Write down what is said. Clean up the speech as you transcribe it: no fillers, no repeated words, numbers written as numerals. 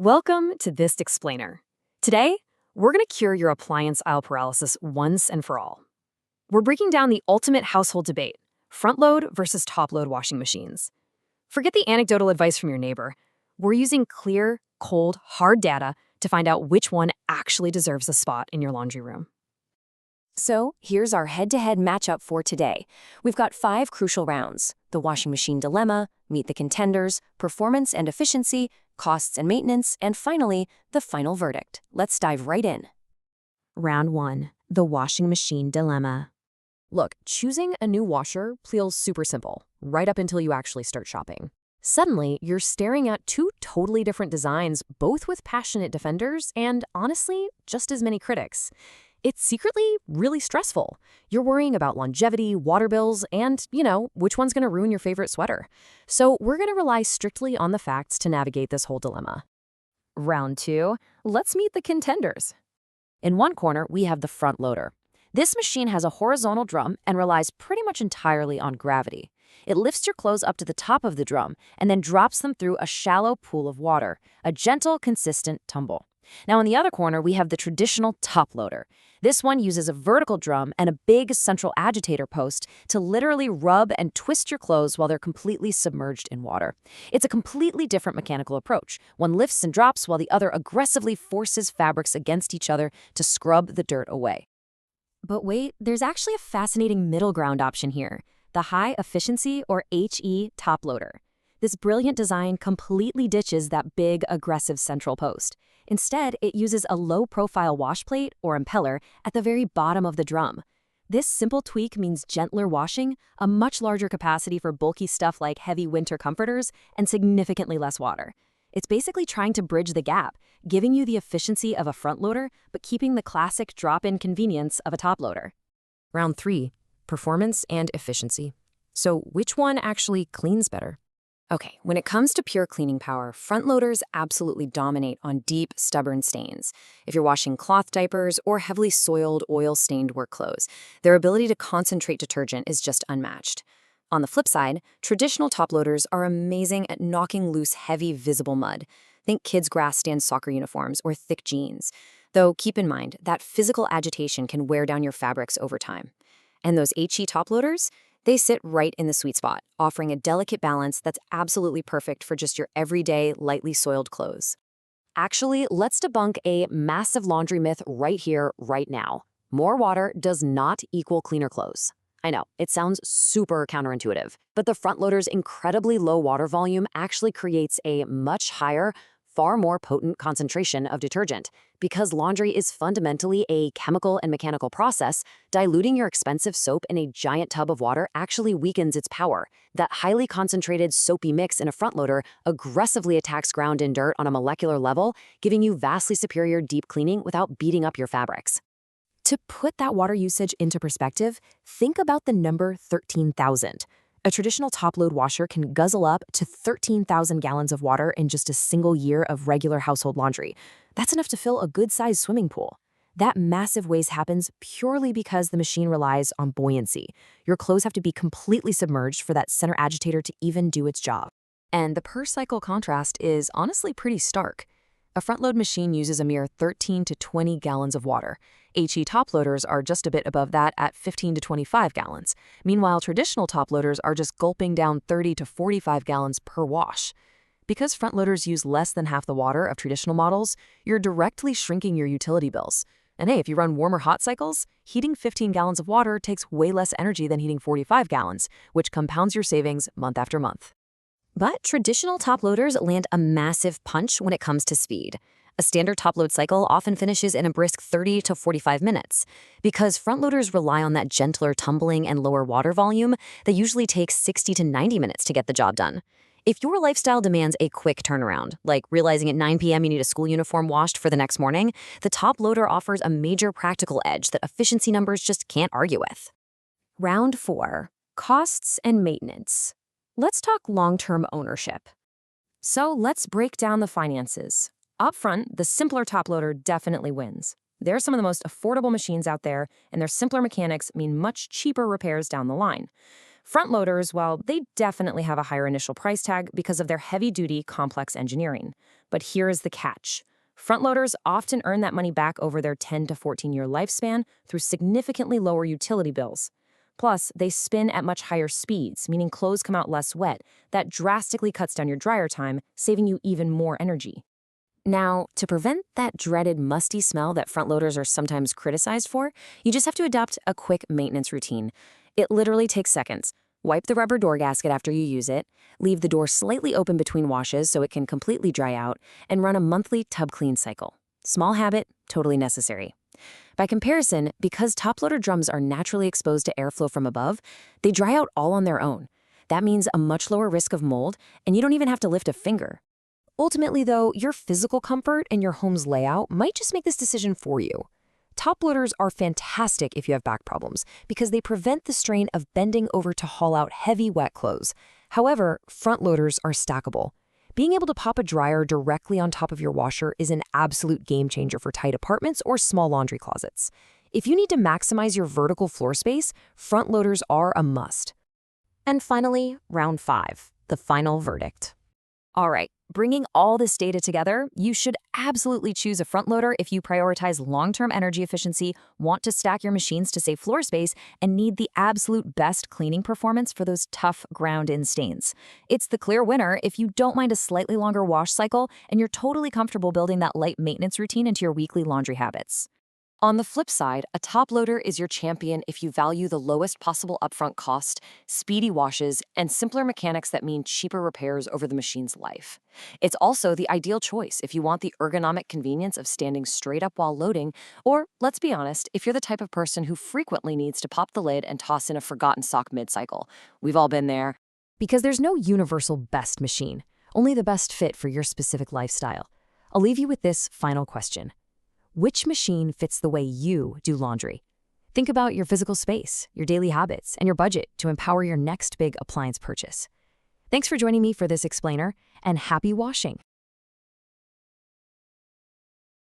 Welcome to this explainer. Today, we're going to cure your appliance aisle paralysis once and for all. We're breaking down the ultimate household debate, front-load versus top-load washing machines. Forget the anecdotal advice from your neighbor. We're using clear, cold, hard data to find out which one actually deserves a spot in your laundry room. So here's our head-to-head matchup for today. We've got 5 crucial rounds: the washing machine dilemma, meet the contenders, performance and efficiency, costs and maintenance, and finally, the final verdict. Let's dive right in. Round 1. The washing machine dilemma. Look, choosing a new washer feels super simple, right up until you actually start shopping. Suddenly, you're staring at 2 totally different designs, both with passionate defenders and, honestly, just as many critics. It's secretly really stressful. You're worrying about longevity, water bills, and, which one's going to ruin your favorite sweater. So we're going to rely strictly on the facts to navigate this whole dilemma. Round 2, let's meet the contenders. In one corner, we have the front loader. This machine has a horizontal drum and relies pretty much entirely on gravity. It lifts your clothes up to the top of the drum and then drops them through a shallow pool of water, a gentle, consistent tumble. Now, in the other corner, we have the traditional top loader. This one uses a vertical drum and a big central agitator post to literally rub and twist your clothes while they're completely submerged in water. It's a completely different mechanical approach. One lifts and drops while the other aggressively forces fabrics against each other to scrub the dirt away. But wait, there's actually a fascinating middle ground option here, the high efficiency or HE top loader. This brilliant design completely ditches that big, aggressive central post. Instead, it uses a low-profile wash plate or impeller at the very bottom of the drum. This simple tweak means gentler washing, a much larger capacity for bulky stuff like heavy winter comforters, and significantly less water. It's basically trying to bridge the gap, giving you the efficiency of a front loader, but keeping the classic drop-in convenience of a top loader. Round 3, performance and efficiency. So which one actually cleans better? Okay, when it comes to pure cleaning power, front loaders absolutely dominate on deep, stubborn stains. If you're washing cloth diapers or heavily soiled, oil-stained work clothes, their ability to concentrate detergent is just unmatched. On the flip side, traditional top loaders are amazing at knocking loose heavy, visible mud. Think kids' grass stand soccer uniforms or thick jeans. Though keep in mind that physical agitation can wear down your fabrics over time. And those HE top loaders? They sit right in the sweet spot, offering a delicate balance that's absolutely perfect for just your everyday, lightly soiled clothes. Actually, let's debunk a massive laundry myth right here, right now. More water does not equal cleaner clothes. I know, it sounds super counterintuitive, but the front loader's incredibly low water volume actually creates a much higher, far more potent concentration of detergent. Because laundry is fundamentally a chemical and mechanical process, diluting your expensive soap in a giant tub of water actually weakens its power. That highly concentrated soapy mix in a front loader aggressively attacks ground-in dirt on a molecular level, giving you vastly superior deep cleaning without beating up your fabrics. To put that water usage into perspective, think about the number 13,000. A traditional top-load washer can guzzle up to 13,000 gallons of water in just a single year of regular household laundry. That's enough to fill a good-sized swimming pool. That massive waste happens purely because the machine relies on buoyancy. Your clothes have to be completely submerged for that center agitator to even do its job. And the per-cycle contrast is honestly pretty stark. A front-load machine uses a mere 13 to 20 gallons of water. HE top loaders are just a bit above that at 15 to 25 gallons. Meanwhile, traditional top loaders are just gulping down 30 to 45 gallons per wash. Because front loaders use less than half the water of traditional models, you're directly shrinking your utility bills. And hey, if you run warmer hot cycles, heating 15 gallons of water takes way less energy than heating 45 gallons, which compounds your savings month after month. But traditional top loaders land a massive punch when it comes to speed. A standard top load cycle often finishes in a brisk 30 to 45 minutes. Because front loaders rely on that gentler tumbling and lower water volume, they usually take 60 to 90 minutes to get the job done. If your lifestyle demands a quick turnaround, like realizing at 9 p.m. you need a school uniform washed for the next morning, the top loader offers a major practical edge that efficiency numbers just can't argue with. Round 4. Costs and maintenance. Let's talk long-term ownership. So let's break down the finances. Up front, the simpler top loader definitely wins. They're some of the most affordable machines out there, and their simpler mechanics mean much cheaper repairs down the line. Front loaders, well, they definitely have a higher initial price tag because of their heavy-duty, complex engineering. But here is the catch. Front loaders often earn that money back over their 10 to 14-year lifespan through significantly lower utility bills. Plus, they spin at much higher speeds, meaning clothes come out less wet. That drastically cuts down your dryer time, saving you even more energy. Now, to prevent that dreaded musty smell that front loaders are sometimes criticized for, you just have to adopt a quick maintenance routine. It literally takes seconds. Wipe the rubber door gasket after you use it, leave the door slightly open between washes so it can completely dry out, and run a monthly tub clean cycle. Small habit, totally necessary. By comparison, because top-loader drums are naturally exposed to airflow from above, they dry out all on their own. That means a much lower risk of mold, and you don't even have to lift a finger. Ultimately, though, your physical comfort and your home's layout might just make this decision for you. Top loaders are fantastic if you have back problems because they prevent the strain of bending over to haul out heavy, wet clothes. However, front loaders are stackable. Being able to pop a dryer directly on top of your washer is an absolute game changer for tight apartments or small laundry closets. If you need to maximize your vertical floor space, front loaders are a must. And finally, round 5, the final verdict. All right, bringing all this data together, you should absolutely choose a front loader if you prioritize long-term energy efficiency, want to stack your machines to save floor space, and need the absolute best cleaning performance for those tough ground-in stains. It's the clear winner if you don't mind a slightly longer wash cycle and you're totally comfortable building that light maintenance routine into your weekly laundry habits. On the flip side, a top loader is your champion if you value the lowest possible upfront cost, speedy washes, and simpler mechanics that mean cheaper repairs over the machine's life. It's also the ideal choice if you want the ergonomic convenience of standing straight up while loading, or, let's be honest, if you're the type of person who frequently needs to pop the lid and toss in a forgotten sock mid-cycle. We've all been there. Because there's no universal best machine, only the best fit for your specific lifestyle. I'll leave you with this final question. Which machine fits the way you do laundry? Think about your physical space, your daily habits, and your budget to empower your next big appliance purchase. Thanks for joining me for this explainer, and happy washing!